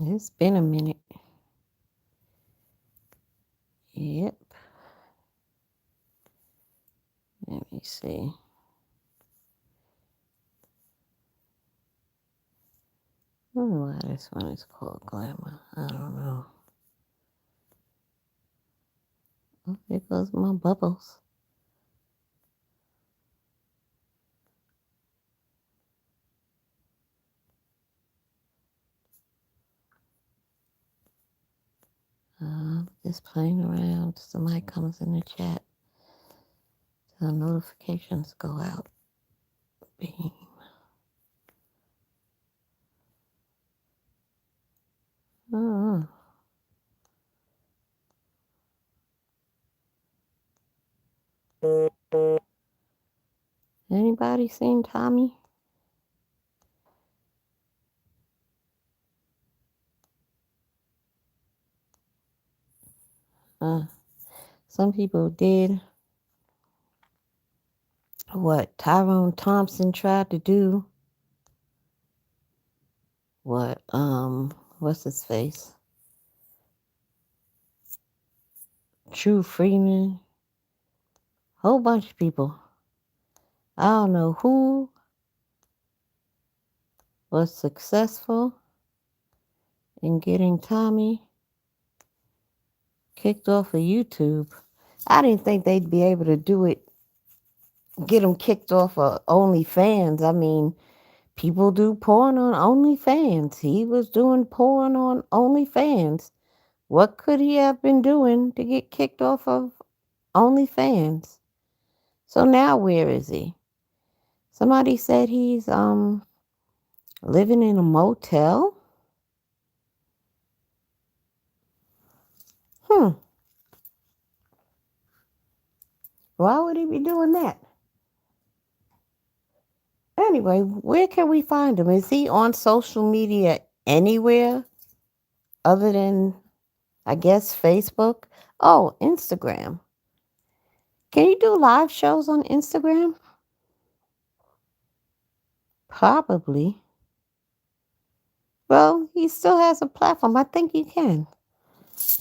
It's been a minute. Yep. Let me see. I don't know why this one is called Glamour. I don't know. Oh, there goes my bubbles. Just playing around. Somebody comes in the chat. The notifications go out. Bing. Oh. Anybody seen Tommy? Some people did what Tyrone Thompson tried to do. What's his face? True Freeman. Whole bunch of people. I don't know who was successful in getting Tommy kicked off of YouTube. I didn't think they'd be able to do it, get him kicked off of OnlyFans. I mean, people do porn on OnlyFans. He was doing porn on OnlyFans. What could he have been doing to get kicked off of OnlyFans? So now where is he? Somebody said he's living in a motel. Why would he be doing that? Anyway, where can we find him? Is he on social media anywhere other than, I guess, Facebook? Oh, Instagram. Can you do live shows on Instagram? Probably. Well, he still has a platform. I think you can.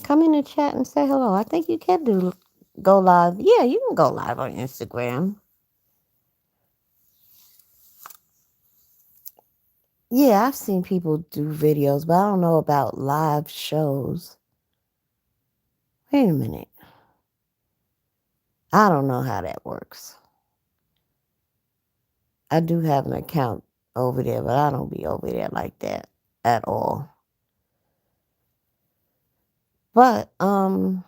Come in the chat and say hello. I think you can go live. Yeah, you can go live on Instagram. Yeah, I've seen people do videos, but I don't know about live shows. Wait a minute. I don't know how that works. I do have an account over there, but I don't be over there like that at all. But man,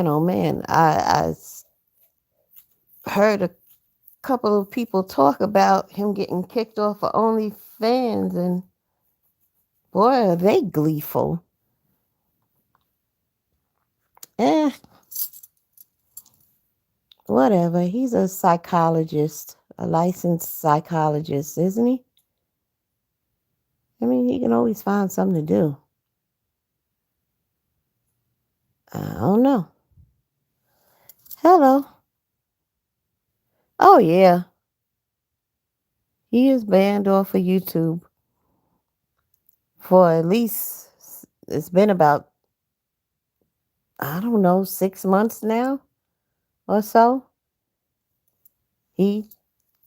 oh man, I heard a couple of people talk about him getting kicked off of OnlyFans, and boy, are they gleeful. Eh, whatever. He's a psychologist, a licensed psychologist, isn't he? I mean, he can always find something to do. I don't know. Hello. Oh, yeah. He is banned off of YouTube for at least, it's been about, I don't know, 6 months now or so. He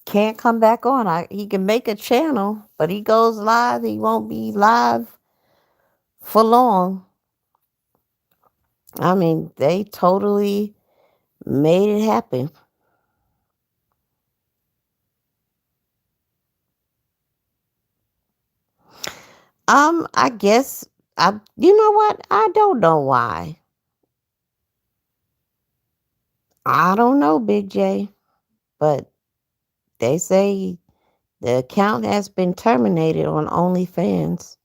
can't come back on. He can make a channel, but he goes live. He won't be live for long. I mean, they totally made it happen. I guess you know what? I don't know why. I don't know, Big J, but they say the account has been terminated on OnlyFans.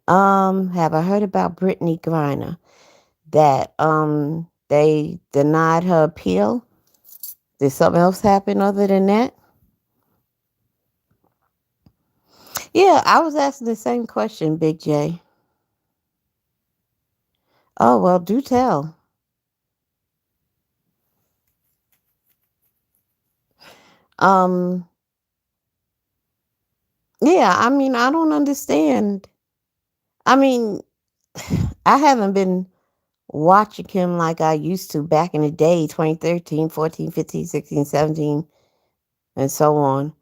Have I heard about Brittany Griner? That they denied her appeal? Did something else happen other than that? Yeah, I was asking the same question, Big J. Oh well, do tell. Um, yeah, Yeah, I mean, I don't understand. I mean, I haven't been watching him like I used to back in the day, 2013, 14, 15, 16, 17, and so on.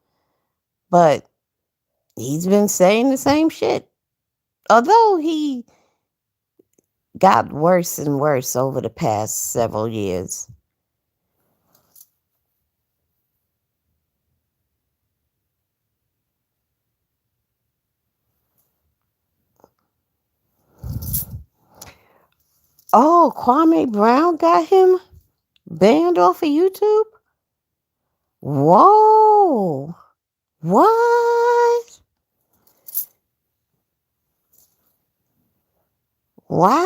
But he's been saying the same shit. Although he got worse and worse over the past several years. Oh, Kwame Brown got him banned off of YouTube? Whoa. What? Wow.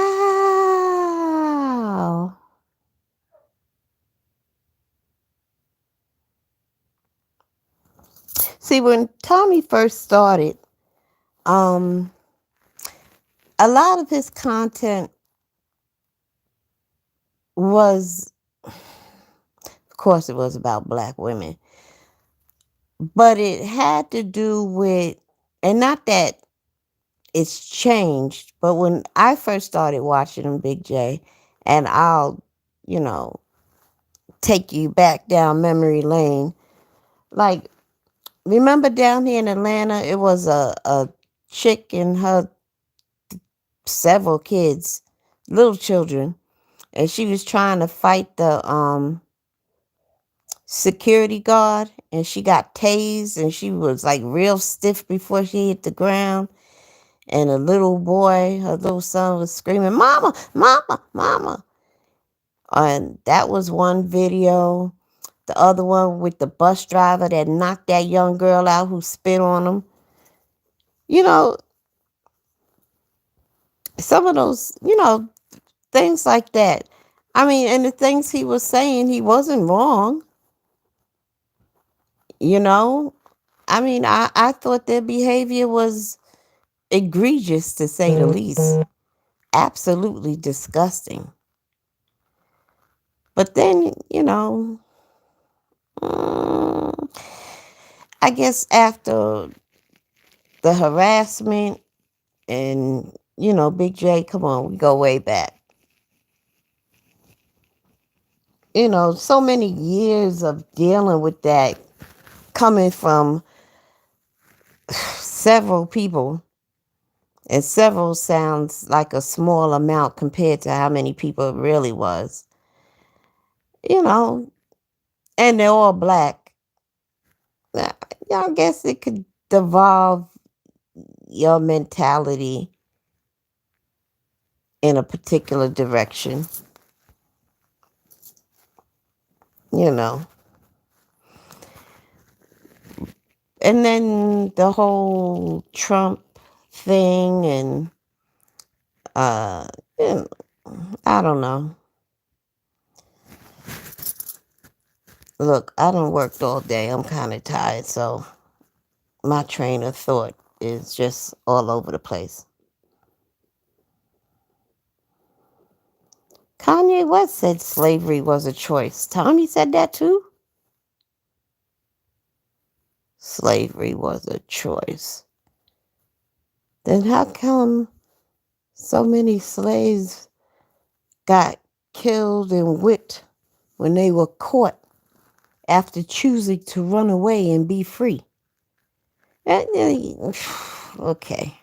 See, when Tommy first started, um, a lot of his content was, of course, it was about black women, but it had to do with, and not that it's changed, but when I first started watching him, Big J, and I'll, you know, take you back down memory lane. Like, remember down here in Atlanta, it was a chick and her several kids, little children, and she was trying to fight the security guard, and she got tased, and she was like real stiff before she hit the ground. And a little boy, her little son, was screaming, "Mama, mama, mama!" And that was one video. The other one with the bus driver that knocked that young girl out who spit on him. You know, some of those, things like that. I mean, and the things he was saying, he wasn't wrong. You know, I mean, I thought their behavior was egregious to say the least. Absolutely disgusting. But then, mm, I guess after the harassment and, Big J, come on, we go way back. So many years of dealing with that coming from several people, and several sounds like a small amount compared to how many people it really was, you know, and they're all black. Uh, Yeah, I guess it could devolve your mentality in a particular direction, you know. And then the whole Trump thing and uh you know, I don't know. Look, I done worked all day. I'm kind of tired, so my train of thought is just all over the place. Kanye West said slavery was a choice. Tommy said that too? Slavery was a choice. Then how come so many slaves got killed and whipped when they were caught after choosing to run away and be free? Okay.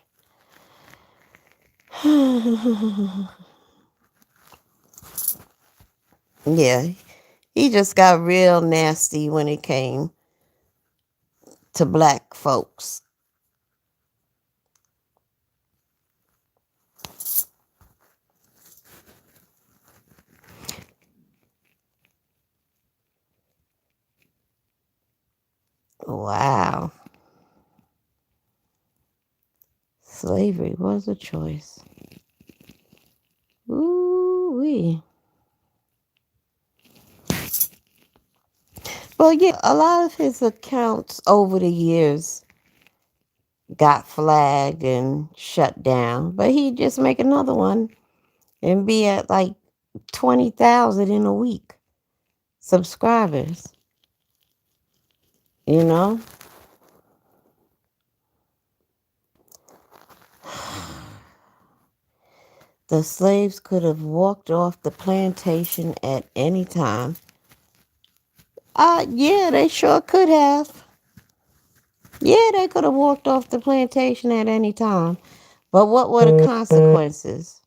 Yeah, he just got real nasty when it came to black folks. Wow. Slavery was a choice. Ooh-wee. Well, yeah, a lot of his accounts over the years got flagged and shut down, but he'd just make another one and be at like 20,000 in a week subscribers, you know? The slaves could have walked off the plantation at any time. Yeah, they sure could have. Yeah, they could have walked off the plantation at any time. But what were the consequences?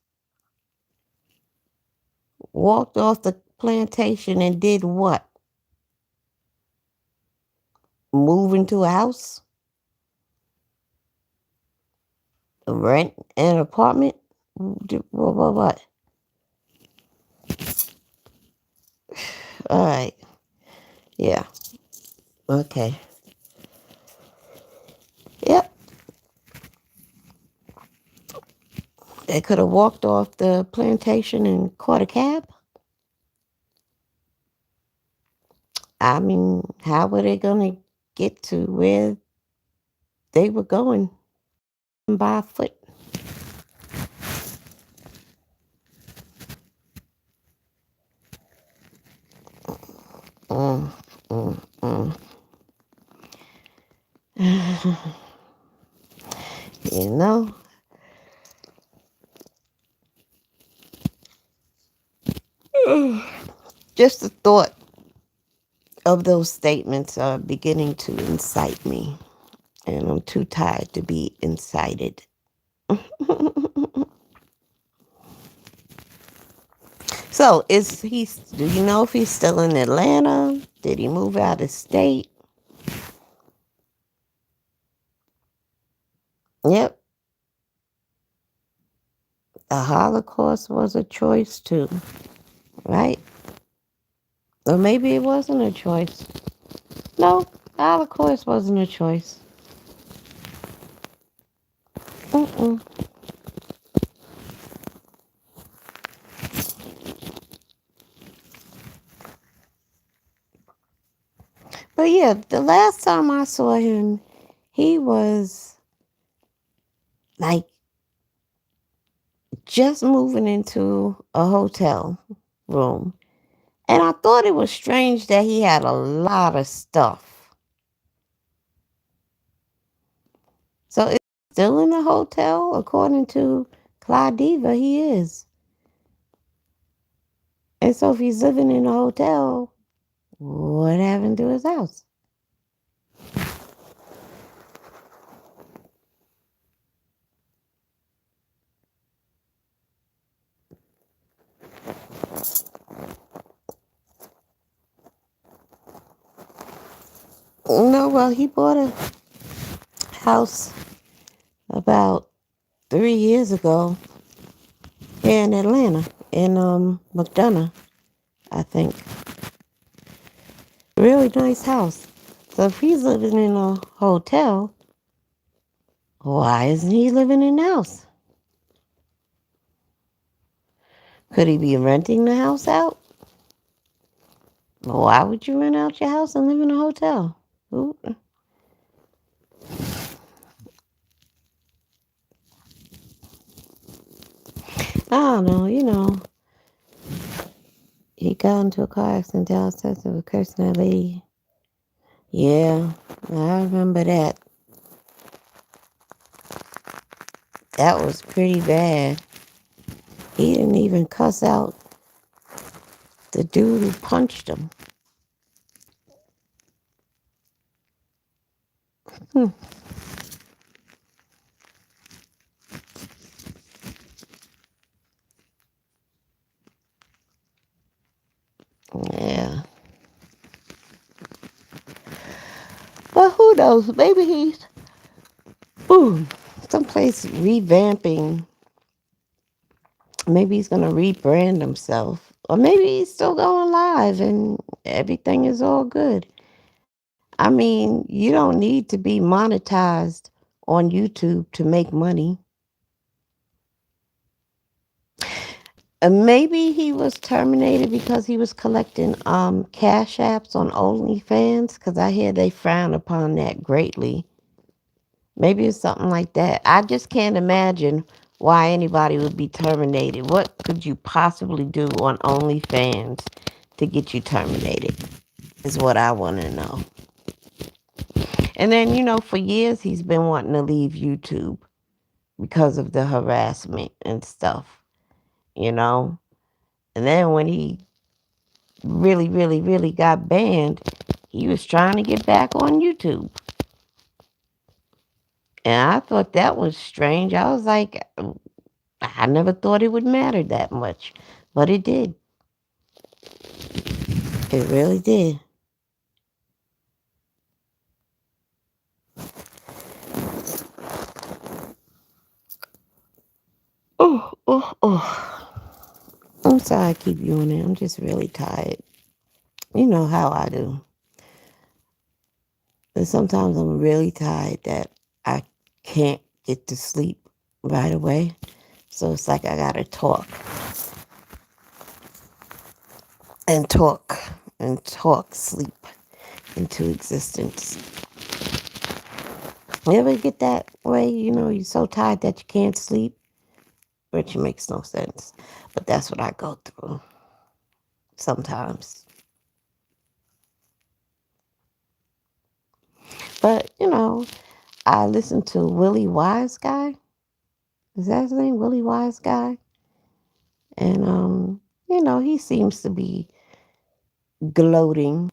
Walked off the plantation and did what? Move into a house? Rent an apartment? What? All right. Yeah. Okay. Yep. They could have walked off the plantation and caught a cab. I mean, how were they going to get to where they were going by foot? Mm, mm, mm. You know, just the thought of those statements are beginning to incite me, and I'm too tired to be incited. So, do you know if he's still in Atlanta? Did he move out of state? Yep, the Holocaust was a choice too, right? Or maybe it wasn't a choice. No, the Holocaust wasn't a choice. Mm-mm. But yeah, the last time I saw him, he was like just moving into a hotel room. And I thought it was strange that he had a lot of stuff. So it's still in the hotel, according to Claudiva, he is. And so if he's living in a hotel, what happened to his house? No, well, he bought a house about 3 years ago here in Atlanta, in McDonough, I think. Really nice house. So if he's living in a hotel, why isn't he living in the house? Could he be renting the house out? Why would you rent out your house and live in a hotel? Ooh. I don't know, he got into a car accident down Texas with cursing that lady. Yeah, I remember that. That was pretty bad. He didn't even cuss out the dude who punched him. Hmm. Yeah. But who knows? Maybe he's someplace revamping. Maybe he's going to rebrand himself. Or maybe he's still going live and everything is all good. I mean, you don't need to be monetized on YouTube to make money. Maybe he was terminated because he was collecting cash apps on OnlyFans, because I hear they frown upon that greatly. Maybe it's something like that. I just can't imagine why anybody would be terminated. What could you possibly do on OnlyFans to get you terminated? Is what I want to know. And then, for years he's been wanting to leave YouTube because of the harassment and stuff. you know. And then when he really, really, really got banned, he was trying to get back on YouTube. And I thought that was strange. I was like, I never thought it would matter that much. But it did. It really did. Oh, oh, oh. I'm sorry I keep yawning. I'm just really tired. You know how I do. And sometimes I'm really tired that I can't get to sleep right away. So it's like I gotta talk and talk and talk sleep into existence. You ever get that way? You know, you're so tired that you can't sleep, which makes no sense. But that's what I go through sometimes. But, I listen to Willie Wise Guy. Is that his name? Willie Wise Guy? And, he seems to be gloating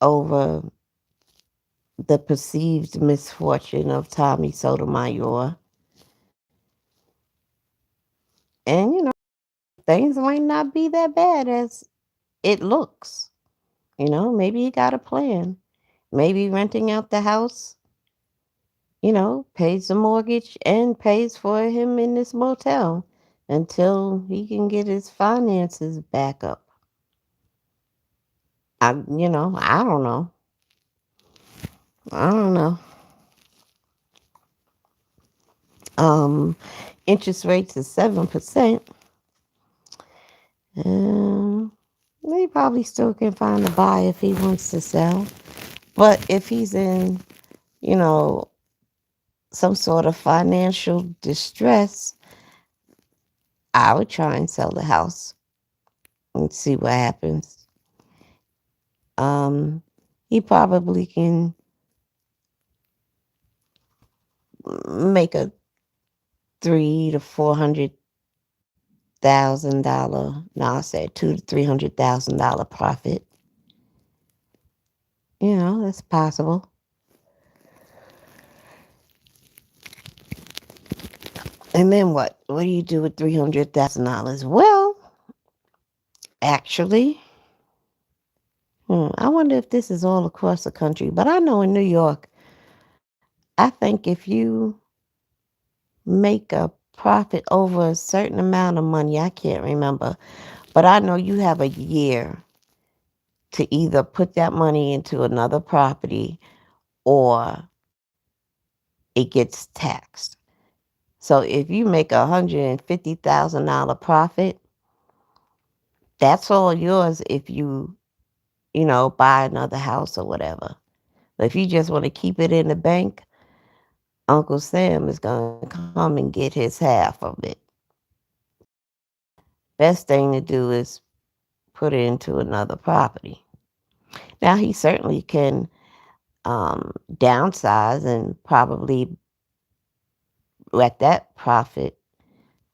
over the perceived misfortune of Tommy Sotomayor. And, things might not be that bad as it looks. Maybe he got a plan. Maybe renting out the house, pays the mortgage and pays for him in this motel until he can get his finances back up. I don't know. I don't know. Um, Interest rates is 7%. Um, he probably still can find a buy if he wants to sell. But if he's in, you know, some sort of financial distress, I would try and sell the house and see what happens. Um, he probably can make a 300,000 to 400,000. No, I said 200,000 to 300,000 profit. That's possible. And then what? What do you do with $300,000? Well, actually, I wonder if this is all across the country. But I know in New York, I think if you make a profit over a certain amount of money, I can't remember, but I know you have a year to either put that money into another property or it gets taxed. So if you make $150,000 profit, that's all yours if you buy another house or whatever. But if you just want to keep it in the bank, Uncle Sam is going to come and get his half of it. Best thing to do is put it into another property. Now, he certainly can downsize and probably at that profit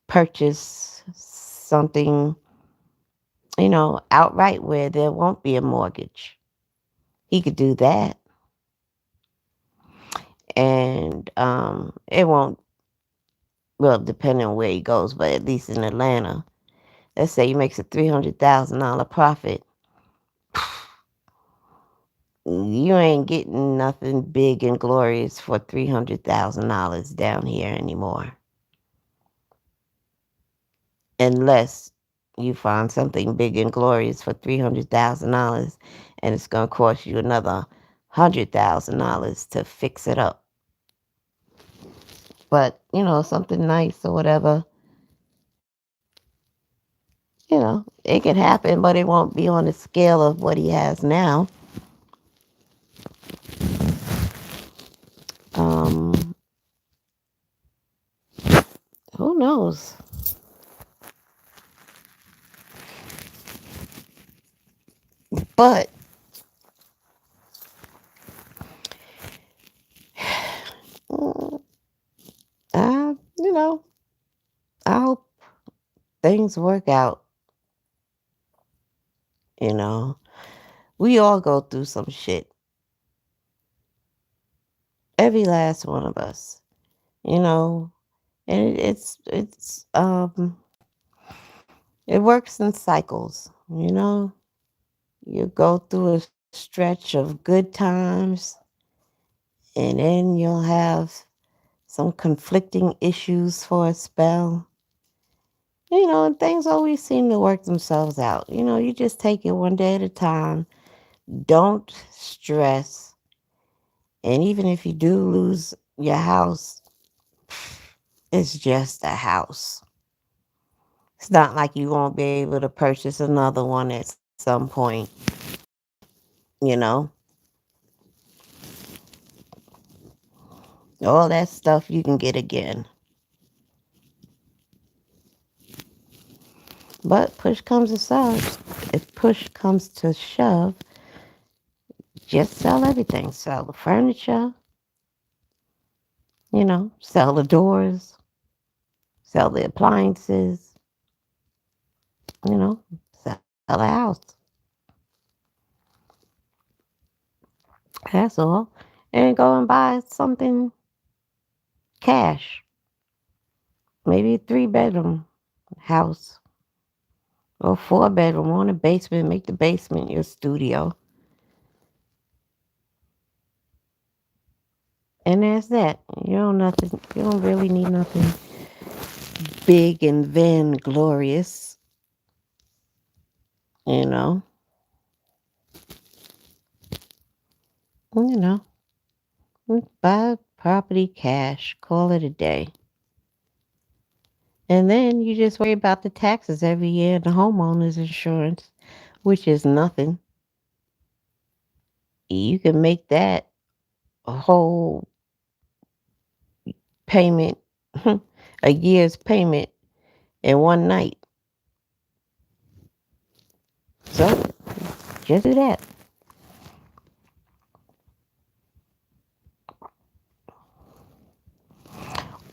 purchase something, outright where there won't be a mortgage. He could do that. And it won't, well, depending on where he goes, but at least in Atlanta, let's say he makes a $300,000 profit. You ain't getting nothing big and glorious for $300,000 down here anymore. Unless you find something big and glorious for $300,000 and it's going to cost you another $100,000 to fix it up. But, something nice or whatever, it could happen, but it won't be on the scale of what he has now. Um, who knows? But mm, I, I hope things work out, you know. We all go through some shit. Every last one of us, you know. And it works in cycles, you know. You go through a stretch of good times, and then you'll have some conflicting issues for a spell. And things always seem to work themselves out. You just take it one day at a time. Don't stress. And even if you do lose your house, it's just a house. It's not like you won't be able to purchase another one at some point, you know? All that stuff you can get again. But push comes to shove. If push comes to shove, just sell everything. Sell the furniture, sell the doors, sell the appliances, sell the house. That's all. And go and buy something cash. Maybe a 3-bedroom house or 4-bedroom on a basement. Make the basement your studio. And that's that. You don't really need nothing big and vainglorious, you know. You know. Buy property cash. Call it a day. And then you just worry about the taxes every year and the homeowner's insurance, which is nothing. You can make that a whole payment, a year's payment in one night. So just do that.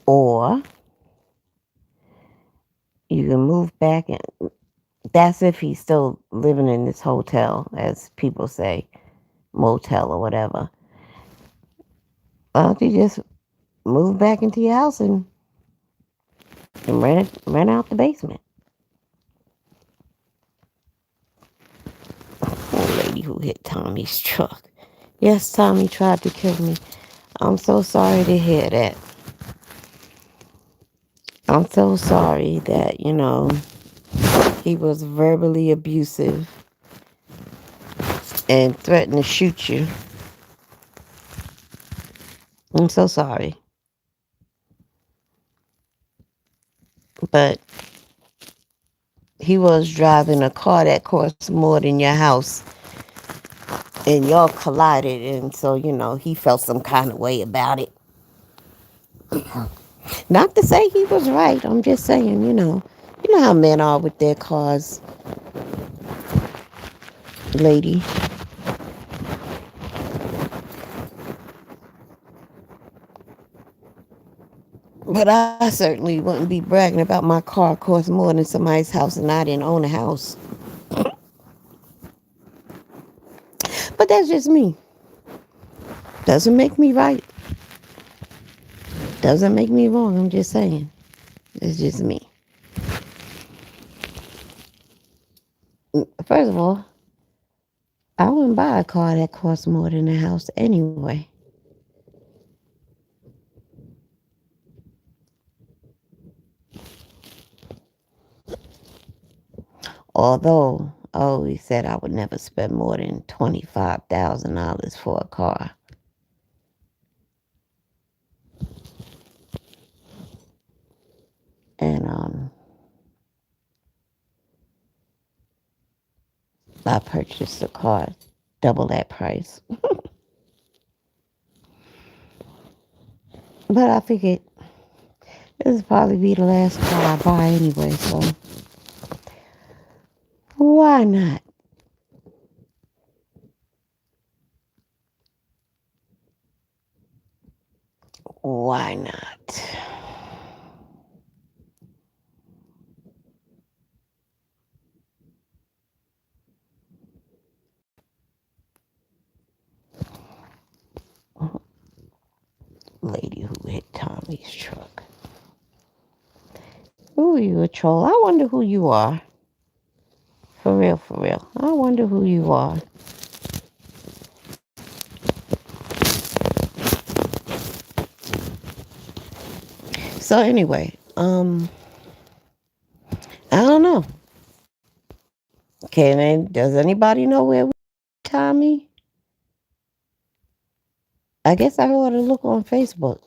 Or you can move back, and that's if he's still living in this hotel, as people say, motel or whatever. Why don't you just move back into your house and rent out the basement? Old lady who hit Tommy's truck. Yes, Tommy tried to kill me. I'm so sorry to hear that. I'm so sorry that, he was verbally abusive and threatened to shoot you. I'm so sorry. But he was driving a car that cost more than your house. And y'all collided. And so, he felt some kind of way about it. Not to say he was right. I'm just saying, You know how men are with their cars, lady. But I certainly wouldn't be bragging about my car cost more than somebody's house and I didn't own a house. But that's just me. Doesn't make me right. Doesn't make me wrong. I'm just saying. It's just me. First of all, I wouldn't buy a car that costs more than a house anyway. Although I always said I would never spend more than $25,000 for a car. And I purchased a car double that price. But I figured this would probably be the last car I buy anyway, so why not? Why not? who hit Tommy's truck. Ooh, you a troll. I wonder who you are. For real, for real. I wonder who you are. So anyway, I don't know. Does anybody know where we Tommy? I guess I ought to look on Facebook.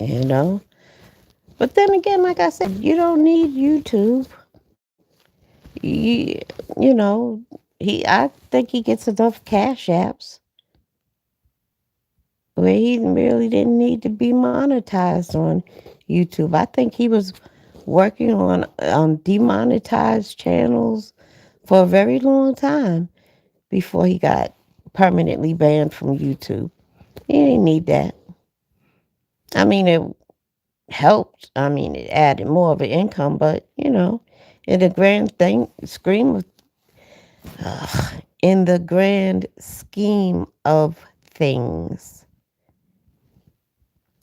You know? But then again, like I said, you don't need YouTube. You, you know, I think he gets enough cash apps where he really didn't need to be monetized on YouTube. I think he was working on demonetized channels for a very long time before he got permanently banned from YouTube. He didn't need that. I mean, it helped. I mean, it added more of an income, but in the grand in the grand scheme of things,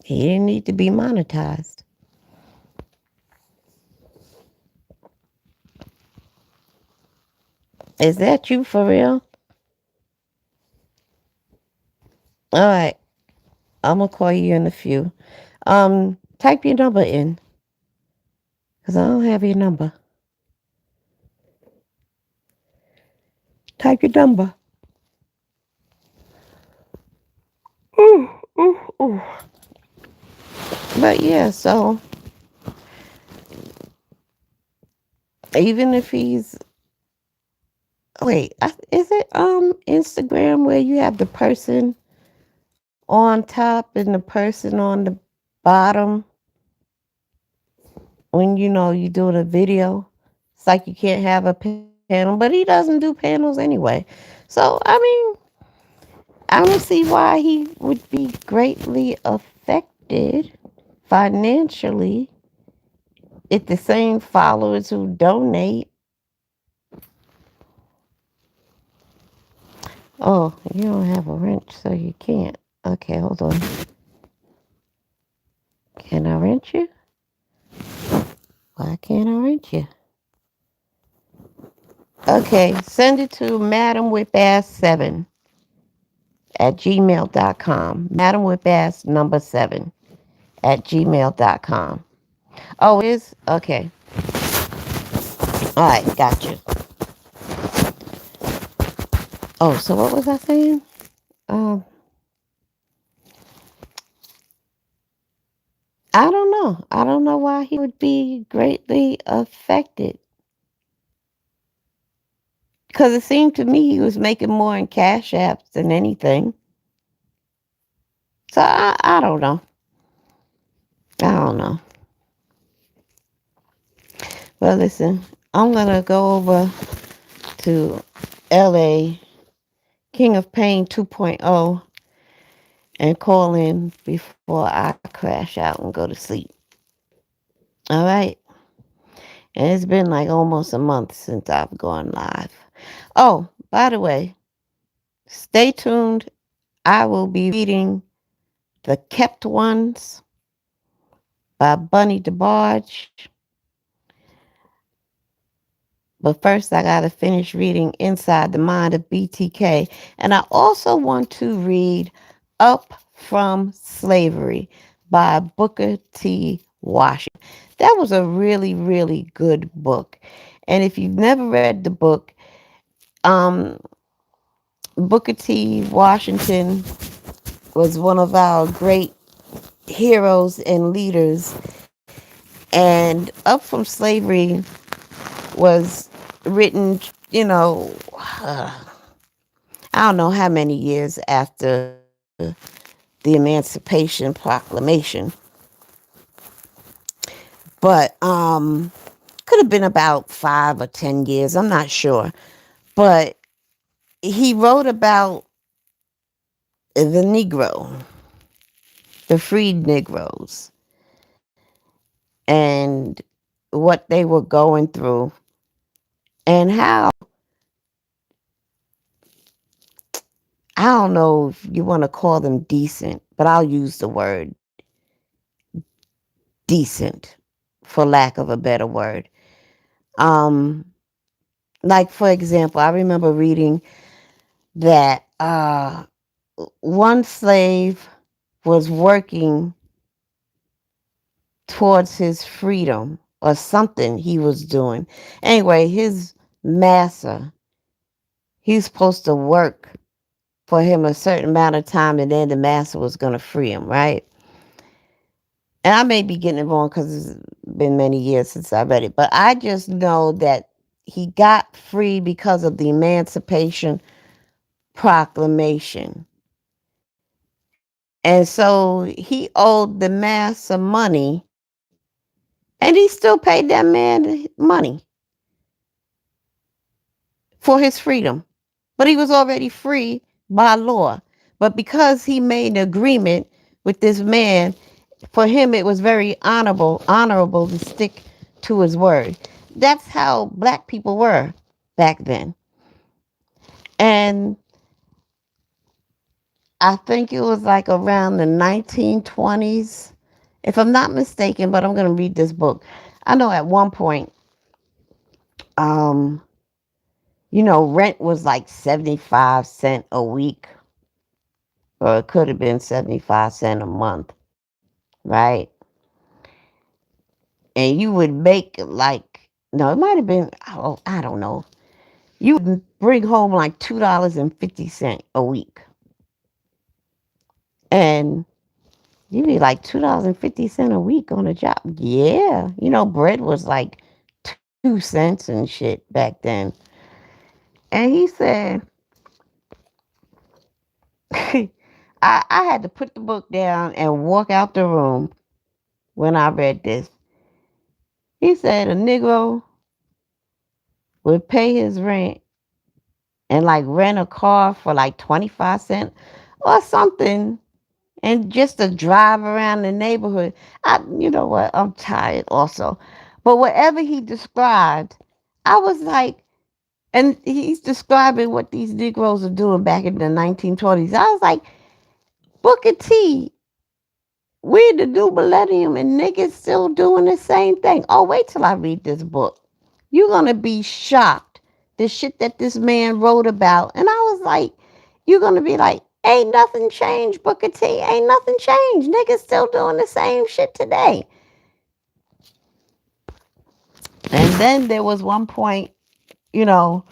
he didn't need to be monetized. Is that you for real? All right, I'm gonna call you in a few. Type your number in, cause I don't have your number. Type your number. Ooh, ooh, ooh. But yeah, so even if he's is it Instagram where you have the person on top and the person on the bottom when you're doing a video? It's like you can't have a panel, but he doesn't do panels anyway. So I mean, I don't see why he would be greatly affected financially if the same followers who donate. Oh, you don't have a wrench, so you can't. Okay, hold on. Can I wrench you? Why can't I wrench you? Okay, send it to madamwhitass7 at gmail.com. Madamwhitass number 7 at gmail.com. Oh, it is? Okay. All right, got you. Oh, so what was I saying? Um, I don't know. I don't know why he would be greatly affected. Because it seemed to me he was making more in cash apps than anything. So I don't know. I don't know. Well, listen, I'm going to go over to LA King of Pain 2.0 and call in before I crash out and go to sleep. All right. And it's been like almost a month since I've gone live. Oh, by the way, stay tuned. I will be reading The Kept Ones by Bunny DeBarge. But first, I got to finish reading Inside the Mind of BTK. And I also want to read Up from Slavery by Booker T. Washington. That was a really, really good book. And if you've never read the book, um, Booker T. Washington was one of our great heroes and leaders. And Up from Slavery was written, I don't know how many years after the Emancipation Proclamation. But could have been about 5 or 10 years, I'm not sure. But he wrote about the Negro, the freed Negroes, and what they were going through, and how I don't know if you want to call them decent, but I'll use the word decent for lack of a better word. Um, like for example, I remember reading that one slave was working towards his freedom or something he was doing. Anyway, his master, he's supposed to work for him a certain amount of time and then the master was going to free him, right? And I may be getting it wrong because it's been many years since I read it, but I just know that he got free because of the Emancipation Proclamation. And so he owed the master money and he still paid that man money for his freedom. But he was already free by law. But because he made an agreement with this man, for him it was very honorable to stick to his word. That's how black people were back then. And I think it was like around the 1920s, if I'm not mistaken, but I'm going to read this book. I know at one point, um, rent was like 75 cents a week, or it could have been 75 cents a month, right? And you would make like, no, it might have been, oh, I don't know. You would bring home like $2.50 a week. And you'd be like $2.50 a week on a job. Yeah. Bread was like 2 cents and shit back then. And he said, I had to put the book down and walk out the room when I read this. He said a Negro would pay his rent and like rent a car for like 25 cents or something and just to drive around the neighborhood. You know what? I'm tired also. But whatever he described, I was like, and he's describing what these Negroes are doing back in the 1920s. I was like, Booker T, we're the new millennium and niggas still doing the same thing. Oh, wait till I read this book. You're going to be shocked. The shit that this man wrote about. And I was like, you're going to be like, ain't nothing changed, Booker T. Ain't nothing changed. Niggas still doing the same shit today. And then there was one point, you know,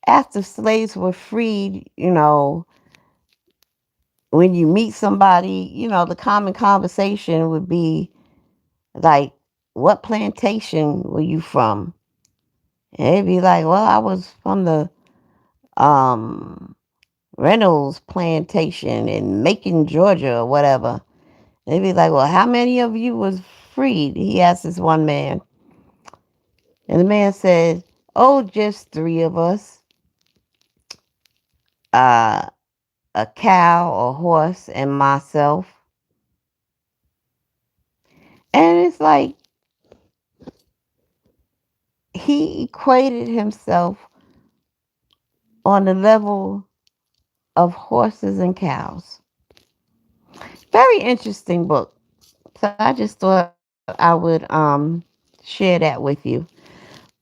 after slaves were freed, when you meet somebody, the common conversation would be like, what plantation were you from? And it'd be like, well, I was from the um Reynolds plantation in Macon, Georgia, or whatever. They'd be like, well, how many of you was freed? He asked this one man. And the man said, oh, just 3 of us. Uh, a cow, a horse, and myself. And it's like he equated himself on the level of horses and cows. Very interesting book. So I just thought I would share that with you.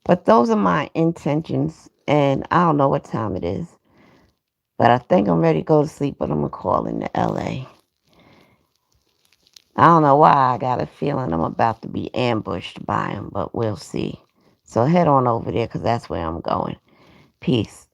But those are my intentions, and I don't know what time it is. But I think I'm ready to go to sleep, but I'm gonna call into LA. I don't know why I got a feeling I'm about to be ambushed by him, but we'll see. So head on over there because that's where I'm going. Peace.